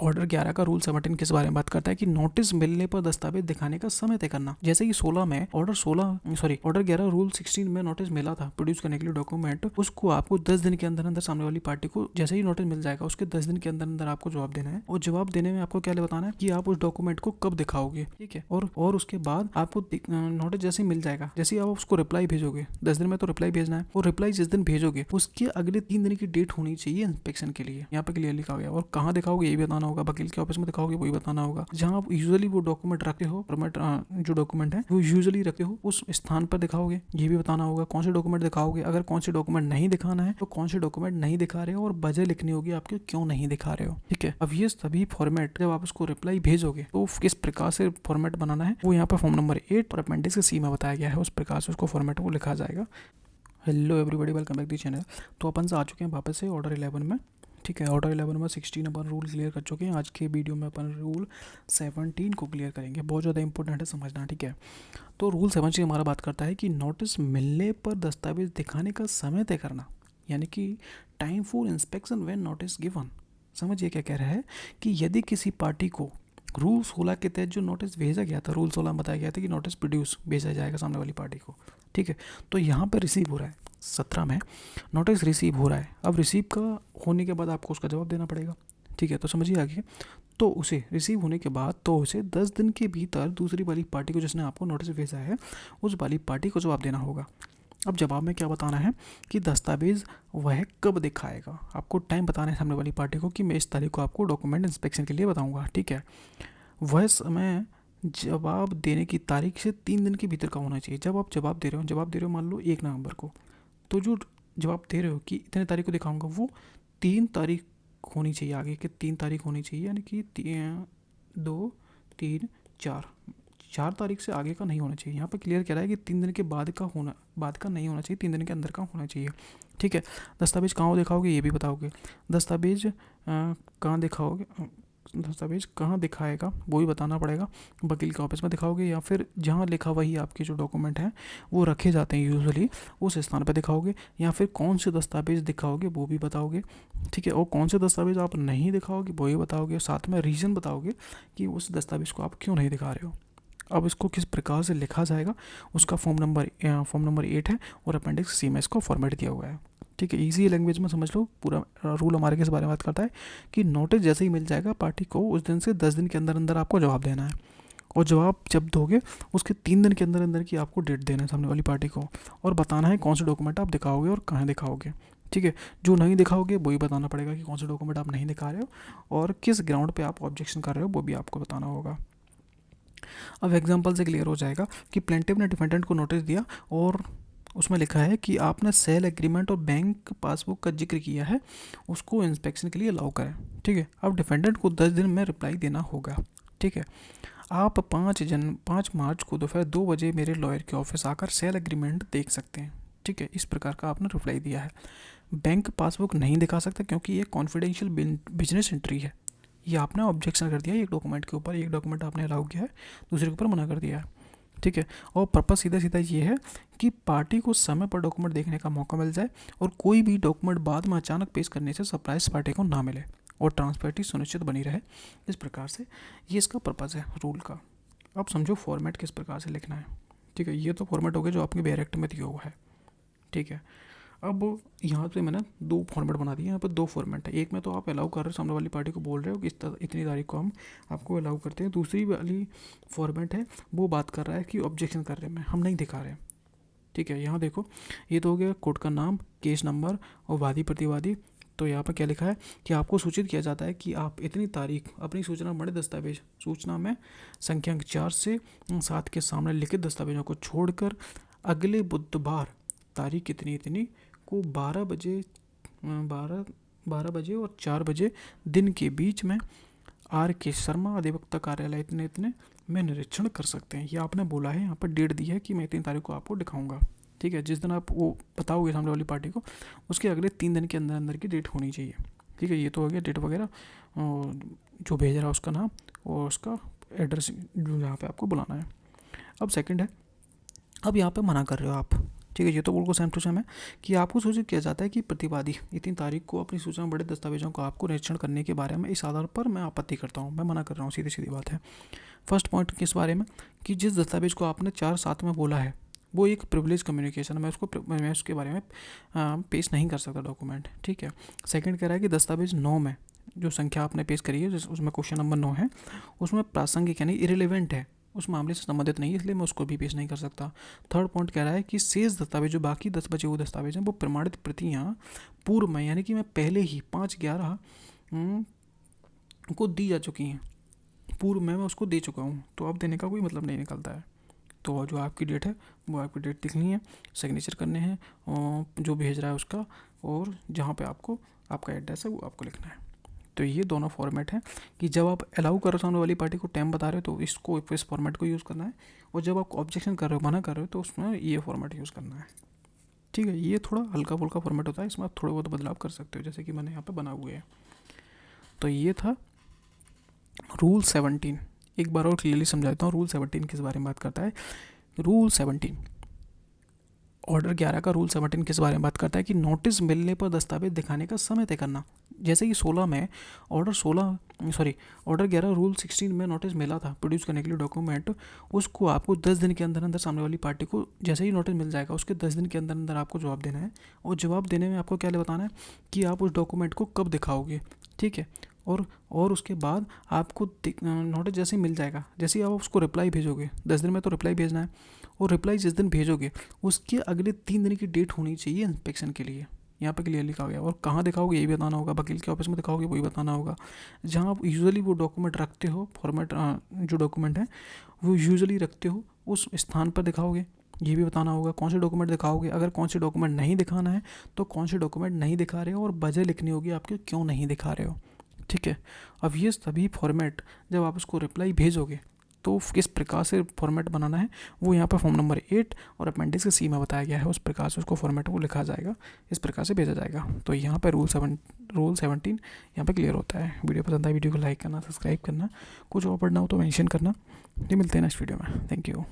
Order 11 का rule 17 किस बारे में बात करता है कि नोटिस मिलने पर दस्तावेज दिखाने का समय तय करना। जैसे कि 16 में ऑर्डर 11 रूल 16 में नोटिस मिला था प्रोड्यूस करने के लिए डॉक्यूमेंट, उसको आपको 10 दिन के अंदर अंदर सामने वाली पार्टी को जैसे ही नोटिस मिल जाएगा उसके 10 दिन के अंदर अंदर आपको जवाब देना है। और जवाब देने में आपको क्या बताना है कि आप उस डॉक्यूमेंट को कब दिखाओगे, ठीक है। और उसके बाद आपको नोटिस जैसे ही मिल जाएगा, जैसे ही आप उसको रिप्लाई भेजोगे, 10 दिन में तो रिप्लाई भेजना है, और रिप्लाई जिस दिन भेजोगे उसके अगले 3 दिन की डेट होनी चाहिए इंस्पेक्शन के लिए। यहाँ पे क्लियर लिखा गया। और कहाँ दिखाओगे ये भी बताना होगा, वकील के ऑफिस में दिखाओगे वही बताना होगा। जहाँ आप यूजुअली वो डॉक्यूमेंट रखते हो, जो डॉक्यूमेंट है वो यूजुअली रखते हो उस स्थान पर दिखाओगे, ये भी बताना होगा। कौन से डॉक्यूमेंट दिखाओगे, अगर कौन से डॉक्यूमेंट नहीं दिखाना है तो कौन से डॉक्यूमेंट नहीं दिखा रहे हो और वजह लिखनी होगी आपके क्यों नहीं दिखा रहे हो, ठीक है। अब ये सभी फॉर्मेट जब आप उसको रिप्लाई भेजोगे तो किस प्रकार से फॉर्मेट बनाना है वो यहाँ पर फॉर्म नंबर 8 और अपेंडिक्स सी में बताया गया है, उस प्रकार से उसको फॉर्मेट वो लिखा जाएगा। Hello everybody, welcome back to channel. तो अपन से आ चुके हैं वापस से ऑर्डर 11 में, ठीक है। ऑर्डर 11 में 16 अपन रूल क्लियर कर चुके हैं। आज के वीडियो में अपन रूल 17 को क्लियर करेंगे, बहुत ज़्यादा इंपॉर्टेंट है समझना, ठीक है। तो रूल 17 हमारा बात करता है कि नोटिस मिलने पर दस्तावेज दिखाने का समय तय करना, यानी कि time for inspection when notice given. समझिए क्या कह रहा है कि यदि किसी पार्टी को रूल 16 के तहत जो नोटिस भेजा गया था, रूल 16 में बताया गया था कि नोटिस प्रोड्यूस भेजा जाएगा सामने वाली पार्टी को, ठीक है। तो यहाँ पर रिसीव हो रहा है, 17 में नोटिस रिसीव हो रहा है। अब रिसीव का होने के बाद आपको उसका जवाब देना पड़ेगा, ठीक है। तो समझिए आगे। तो उसे रिसीव होने के बाद तो उसे 10 दिन के भीतर दूसरी वाली पार्टी को, जिसने आपको नोटिस भेजा है, उस वाली पार्टी को जवाब देना होगा। अब जवाब में क्या बताना है कि दस्तावेज वह कब दिखाएगा। आपको टाइम बताना है सामने वाली पार्टी को कि मैं इस तारीख को आपको डॉक्यूमेंट इंस्पेक्शन के लिए बताऊंगा, ठीक है। वह समय जवाब देने की तारीख से 3 दिन के भीतर का होना चाहिए। जब आप जवाब दे रहे हो मान लो 1 नवंबर को, तो जो जवाब दे रहे हो कि इतने तारीख को दिखाऊंगा, वो 3 तारीख होनी चाहिए, आगे के 3 तारीख होनी चाहिए, यानी कि 2 3 4 तारीख से आगे का नहीं होना चाहिए। यहाँ पर क्लियर कह रहा है कि 3 दिन के बाद का नहीं होना चाहिए, 3 दिन के अंदर का होना चाहिए, ठीक है। दस्तावेज कहाँ दिखाओगे ये भी बताओगे। दस्तावेज कहाँ दिखाएगा वो भी बताना पड़ेगा। वकील के ऑफिस में दिखाओगे या फिर जहाँ लिखा वही आपके जो डॉक्यूमेंट हैं वो रखे जाते हैं यूजुअली, उस स्थान पर दिखाओगे। या फिर कौन से दस्तावेज दिखाओगे वो भी बताओगे, ठीक है। और कौन से दस्तावेज आप नहीं दिखाओगे वो भी बताओगे, साथ में रीज़न बताओगे कि उस दस्तावेज को आप क्यों नहीं दिखा रहे हो। अब इसको किस प्रकार से लिखा जाएगा उसका फॉर्म नंबर 8 है और अपेंडिक्स सी में इसको फॉर्मेट दिया हुआ है, ठीक है। इजी लैंग्वेज में समझ लो। पूरा रूल हमारे किस बारे में बात करता है कि नोटिस जैसे ही मिल जाएगा पार्टी को, उस दिन से 10 दिन के अंदर अंदर आपको जवाब देना है। और जवाब जब दोगे उसके 3 दिन के अंदर अंदर की आपको डेट देना है सामने वाली पार्टी को, और बताना है कौन से डॉक्यूमेंट आप दिखाओगे और कहाँ दिखाओगे, ठीक है। जो नहीं दिखाओगे वही बताना पड़ेगा कि कौन से डॉक्यूमेंट आप नहीं दिखा रहे हो और किस ग्राउंड पे आप ऑब्जेक्शन कर रहे हो वो भी आपको बताना होगा। अब एग्जांपल से क्लियर हो जाएगा कि प्लेंटिफ ने डिफेंडेंट को नोटिस दिया और उसमें लिखा है कि आपने सेल एग्रीमेंट और बैंक पासबुक का जिक्र किया है, उसको इंस्पेक्शन के लिए अलाउ करें, ठीक है। अब डिफेंडेंट को 10 दिन में रिप्लाई देना होगा, ठीक है। आप 5 मार्च को दोपहर 2 बजे मेरे लॉयर के ऑफिस आकर सेल एग्रीमेंट देख सकते हैं, ठीक है। इस प्रकार का आपने रिप्लाई दिया है। बैंक पासबुक नहीं दिखा सकता क्योंकि ये कॉन्फिडेंशियल बिजनेस एंट्री है। ये आपने ऑब्जेक्शन कर दिया, एक डॉक्यूमेंट के ऊपर एक डॉक्यूमेंट आपने अलाउ किया है, दूसरे के ऊपर मना कर दिया है, ठीक है। और पर्पस सीधा सीधा ये है कि पार्टी को समय पर डॉक्यूमेंट देखने का मौका मिल जाए और कोई भी डॉक्यूमेंट बाद में अचानक पेश करने से सरप्राइज पार्टी को ना मिले और ट्रांसपेरेंसी सुनिश्चित बनी रहे। इस प्रकार से ये इसका पर्पस है रूल का। अब समझो फॉर्मेट किस प्रकार से लिखना है, ठीक है। ये तो फॉर्मेट हो गया जो आपके बैरेक्ट में दिया हुआ है, ठीक है। अब यहाँ पे मैंने 2 फॉर्मेट बना दिए। यहाँ पर 2 फॉर्मेट है। एक में तो आप अलाउ कर रहे हो, सामने वाली पार्टी को बोल रहे हो कि इतनी तारीख को हम आपको अलाउ करते हैं। दूसरी वाली फॉर्मेट है वो बात कर रहा है कि ऑब्जेक्शन कर रहे हैं, हम नहीं दिखा रहे हैं, ठीक है। यहाँ देखो ये तो हो गया कोर्ट का नाम, केस नंबर और वादी प्रतिवादी। तो यहाँ पर क्या लिखा है कि आपको सूचित किया जाता है कि आप इतनी तारीख अपनी सूचना बड़े दस्तावेज सूचना में संख्यांक 4 से 7 के सामने लिखित दस्तावेजों को छोड़कर अगले बुधवार तारीख इतनी को 12 बजे और 4 बजे दिन के बीच में R.K. शर्मा अधिवक्ता कार्यालय इतने में निरीक्षण कर सकते हैं। ये आपने बोला है, यहाँ पर डेट दी है कि मैं इतनी तारीख को आपको दिखाऊंगा, ठीक है। जिस दिन आप वो बताओगे सामने वाली पार्टी को उसके अगले 3 दिन के अंदर अंदर की डेट होनी चाहिए, ठीक है। ये तो हो गया डेट वगैरह, जो भेज रहा है उसका नाम और उसका एड्रेस जो यहाँ पे आपको बुलाना है। अब सेकंड है, अब यहाँ पे मना कर रहे हो आप ठीक है, ये तो बिल्कुल सेम टू सेम है कि आपको सूचित किया जाता है कि प्रतिवादी इतनी तारीख को अपनी सूचना में बड़े दस्तावेजों का आपको निरीक्षण करने के बारे में इस आधार पर मैं आपत्ति करता हूँ, मैं मना कर रहा हूँ, सीधी सीधी बात है। फर्स्ट पॉइंट किस बारे में कि जिस दस्तावेज को आपने 4-7 में बोला है वो एक प्रिविलेज कम्युनिकेशन, मैं उसके बारे में पेश नहीं कर सकता डॉक्यूमेंट, ठीक है। सेकंड कह रहा है कि दस्तावेज 9 में जो संख्या आपने पेश करी है उसमें क्वेश्चन नंबर 9 है, उसमें प्रासंगिक यानी इरेलीवेंट है, उस मामले से संबंधित नहीं है, इसलिए मैं उसको भी पेश नहीं कर सकता। थर्ड पॉइंट कह रहा है कि शेष दस्तावेज जो बाकी 10 बचे हुए दस्तावेज हैं वो प्रमाणित प्रतियाँ पूर्व में यानी कि मैं पहले ही 5/11 को दी जा चुकी हैं, पूर्व में मैं उसको दे चुका हूँ, तो अब देने का कोई मतलब नहीं निकलता है। तो जो आपकी डेट है वो आपकी डेट लिखनी है, सिग्नेचर करने हैं और जो भेज रहा है उसका, और जहाँ पे आपको आपका एड्रेस है वो आपको लिखना है। तो ये दोनों फॉर्मेट हैं कि जब आप अलाउ कर रहे हो सामने वाली पार्टी को टाइम बता रहे हो तो इसको इस फॉर्मेट को यूज़ करना है, और जब आप ऑब्जेक्शन कर रहे हो, मना कर रहे हो, तो उसमें ये फॉर्मेट यूज़ करना है, ठीक है। ये थोड़ा हल्का फुल्का फॉर्मेट होता है, इसमें आप थोड़े बहुत बदलाव कर सकते हो, जैसे कि मैंने यहाँ पे बना हुए हैं। तो ये था रूल 17। एक बार और क्लियरली समझाता हूँ रूल 17 किस बारे में बात करता है। रूल 17 ऑर्डर 11 का रूल 17 किस बारे में बात करता है कि नोटिस मिलने पर दस्तावेज दिखाने का समय तय करना। जैसे कि 16 में ऑर्डर 11 रूल 16 में नोटिस मिला था प्रोड्यूस करने के लिए डॉक्यूमेंट, उसको आपको 10 दिन के अंदर अंदर सामने वाली पार्टी को जैसे ही नोटिस मिल जाएगा उसके 10 दिन के अंदर अंदर आपको जवाब देना है। और जवाब देने में आपको क्या बताना है कि आप उस डॉक्यूमेंट को कब दिखाओगे, ठीक है। और उसके बाद आपको नोटिस जैसे ही मिल जाएगा, जैसे ही आप उसको रिप्लाई भेजोगे, 10 दिन में तो रिप्लाई भेजना है, और रिप्लाई जिस दिन भेजोगे उसके अगले 3 दिन की डेट होनी चाहिए इंस्पेक्शन के लिए, यहाँ पे क्लियर लिखा गया। और कहाँ दिखाओगे ये भी बताना होगा, वकील के ऑफिस में दिखाओगे वही बताना होगा, जहाँ आप यूजुअली वो डॉक्यूमेंट रखते हो, फॉर्मेट जो डॉक्यूमेंट है वो यूजुअली रखते हो उस स्थान पर दिखाओगे, ये भी बताना होगा। कौन से डॉक्यूमेंट दिखाओगे, अगर कौन से डॉक्यूमेंट नहीं दिखाना है तो कौन से डॉक्यूमेंट नहीं दिखा रहे हो, और वजह लिखनी होगी आपके क्यों नहीं दिखा रहे हो, ठीक है। अब ये सभी फॉर्मेट जब आप उसको रिप्लाई भेजोगे तो किस प्रकार से फॉर्मेट बनाना है वो यहाँ पर फॉर्म नंबर 8 और अपेंडिक्स सी में बताया गया है, उस प्रकार से उसको फॉर्मेट वो लिखा जाएगा, इस प्रकार से भेजा जाएगा। तो यहाँ पर रूल 17 यहाँ पर क्लियर होता है। वीडियो पसंद आए वीडियो को लाइक करना, सब्सक्राइब करना, कुछ और पढ़ना हो तो मेंशन करना। ये मिलते हैं नेक्स्ट वीडियो में, थैंक यू।